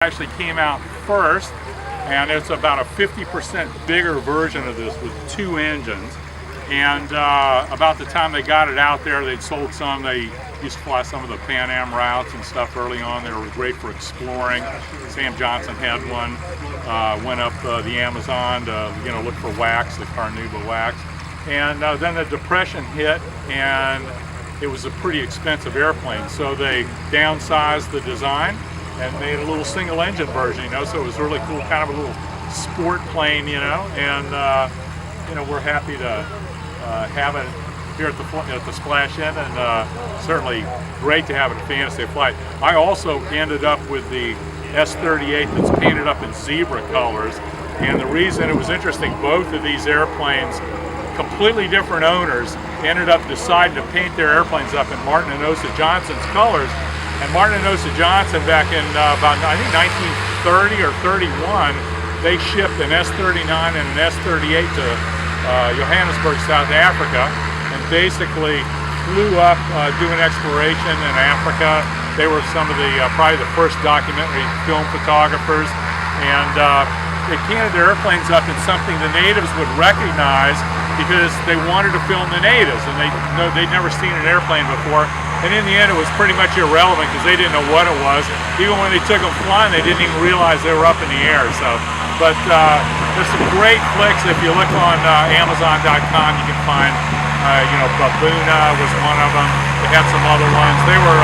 Actually came out first, and it's about a 50% bigger version of this with 2 engines. And about the time they got it out there, they'd sold some. They used to fly some of the Pan Am routes and stuff early on. They were great for exploring. Sam Johnson had one. Went up the Amazon to look for wax, the carnauba wax. And then the Depression hit, and it was a pretty expensive airplane. So they downsized the design and made a little single engine version, so it was really cool, kind of a little sport plane, and we're happy to have it here at the Splash Inn, and certainly great to have it at Fantasy Flight. I also ended up with the S-38 that's painted up in zebra colors, and the reason it was interesting, both of these airplanes, completely different owners, ended up deciding to paint their airplanes up in Martin and Osa Johnson's colors. And Martin and Osa Johnson, back in about, I think, 1930 or 31, they shipped an S-39 and an S-38 to Johannesburg, South Africa, and basically flew up doing exploration in Africa. They were some of the, probably the first documentary film photographers, and they painted their airplanes up in something the natives would recognize because they wanted to film the natives, and they'd never seen an airplane before. And in the end, it was pretty much irrelevant because they didn't know what it was. Even when they took them flying, they didn't even realize they were up in the air. But there's some great flicks. If you look on Amazon.com, you can find, Baboona was one of them. They had some other ones. They were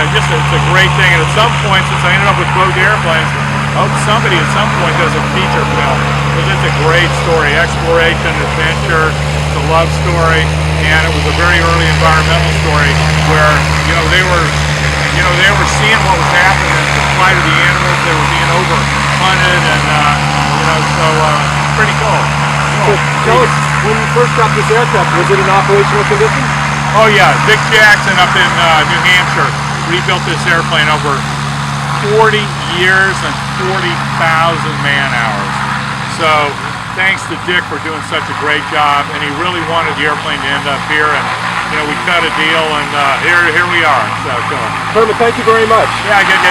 it's a great thing. And at some point, since I ended up with both airplanes, I hope somebody at some point does a feature film, because it's a great story. Exploration, adventure, it's a love story, and it was a very early environmental story where they were seeing what was happening in the flight of the animals. They were being over-hunted, and pretty cool. So tell us, when you first got this aircraft, was it in operational condition? Oh yeah, Dick Jackson up in New Hampshire rebuilt this airplane over 40 years and 40,000 man-hours. So thanks to Dick for doing such a great job, and he really wanted the airplane to end up here, and we cut a deal, and here we are. So cool. Kermit, thank you very much. Yeah, good.